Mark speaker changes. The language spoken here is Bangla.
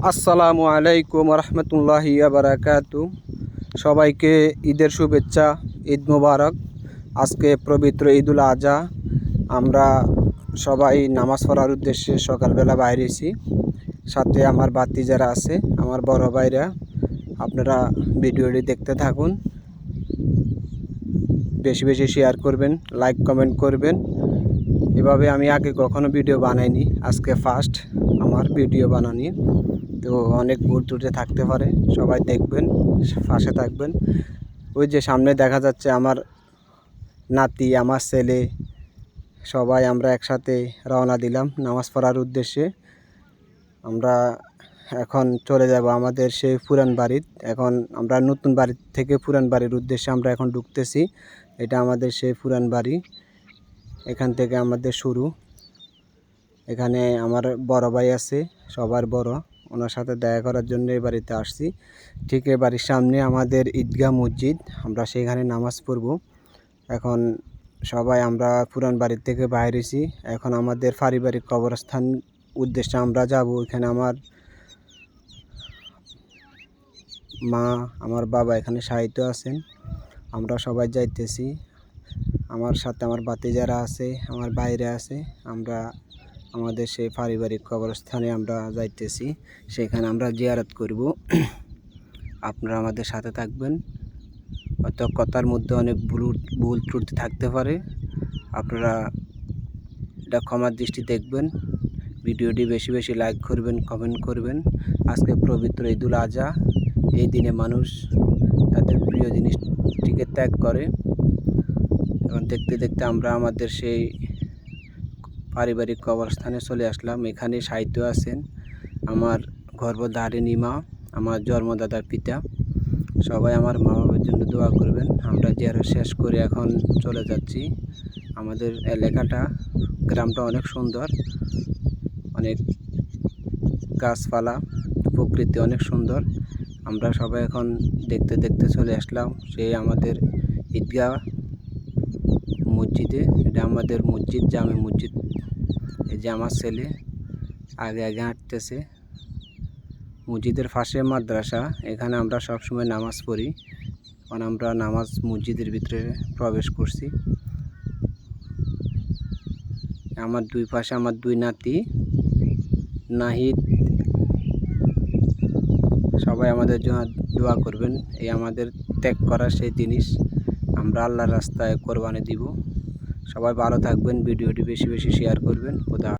Speaker 1: আসসালামু আলাইকুম রহমতুল্লাহি বারাকাতু। সবাইকে ঈদের শুভেচ্ছা, ঈদ মোবারক। আজকে পবিত্র ঈদুল আজহা। আমরা সবাই নামাজ পড়ার উদ্দেশ্যে সকালবেলা বাইরেছি। সাথে আমার বাতি যারা আছে, আমার বড় ভাইরা, আপনারা ভিডিওটি দেখতে থাকুন। বেশি বেশি শেয়ার করবেন, লাইক কমেন্ট করবেন। এভাবে আমি আগে কখনো ভিডিও বানাইনি, আজকে ফার্স্ট আমার ভিডিও বানানি। তো অনেক ভুল ত্রুটি থাকতে পারে, সবাই দেখবেন, পাশে থাকবেন। ওই যে সামনে দেখা যাচ্ছে আমার নাতি, আমার ছেলে, সবাই আমরা একসাথে রওনা দিলাম নামাজ পড়ার উদ্দেশ্যে। আমরা এখন চলে যাব আমাদের সেই পুরান বাড়ির। এখন আমরা নতুন বাড়ি থেকে পুরান বাড়ির উদ্দেশ্যে আমরা এখন ঢুকতেছি। এটা আমাদের সেই পুরান বাড়ি, এখান থেকে আমাদের শুরু। এখানে আমার বড় ভাই আছে, সবার বড়, ওনার সাথে দেখা করার জন্য এই বাড়িতে আসছি। ঠিক এই বাড়ির সামনে আমাদের ঈদগাহ মসজিদ, আমরা সেখানে নামাজ পড়ব। এখন সবাই আমরা পুরান বাড়ির থেকে বাইরেছি। এখন আমাদের পারিবারিক কবরস্থান উদ্দেশ্যে আমরা যাব। এখানে আমার মা, আমার বাবা এখানে শায়িত আছেন। আমরা সবাই যাইতেছি, আমার সাথে আমার ভাতিজারা আছে, আমার বাইরে আছে। আমরা আমাদের সেই পারিবারিক কবরস্থানে আমরা যাইতেছি, সেখানে আমরা জিয়ারত করব। আপনারা আমাদের সাথে থাকবেন। হয়তো কথার মধ্যে অনেক ভুল ত্রুটি থাকতে পারে, আপনারা এটা ক্ষমার দৃষ্টি দেখবেন। ভিডিওটি বেশি বেশি লাইক করবেন, কমেন্ট করবেন। আজকে পবিত্র ঈদুল আজহা, এই দিনে মানুষ তাদের প্রিয় জিনিসটিকে ত্যাগ করে। এবং দেখতে দেখতে আমরা আমাদের সেই পারিবারিক কবরস্থানে চলে আসলাম। এখানে সাহিত্য আছেন আমার গর্ভধারিণী মা, আমার জন্মদাতার পিতা। সবাই আমার মা বাবার জন্য দোয়া করবেন। আমরা জিয়ারত শেষ করে এখন চলে যাচ্ছি। আমাদের এলাকাটা, গ্রামটা অনেক সুন্দর, অনেক গাছপালা, প্রকৃতি অনেক সুন্দর। আমরা সবাই এখন দেখতে দেখতে চলে আসলাম সেই আমাদের ঈদগাহ মসজিদে। এটা আমাদের মসজিদ, জামে মসজিদ। এই যে আমার ছেলে আগে আগে হাঁটতেছে। মসজিদের পাশে মাদ্রাসা, এখানে আমরা সবসময় নামাজ পড়ি। কারণ আমরা নামাজ মসজিদের ভিতরে প্রবেশ করছি। আমার দুই পাশে আমার দুই নাতি, নাহিদ। সবাই আমাদের জন্য দোয়া করবেন। এই আমাদের ত্যাগ করা সেই জিনিস, আমরা আল্লাহর রাস্তায় কোরবানি দিব। সবাই ভালো থাকবেন, ভিডিওটি বেশি বেশি শেয়ার করবেন। খোদা।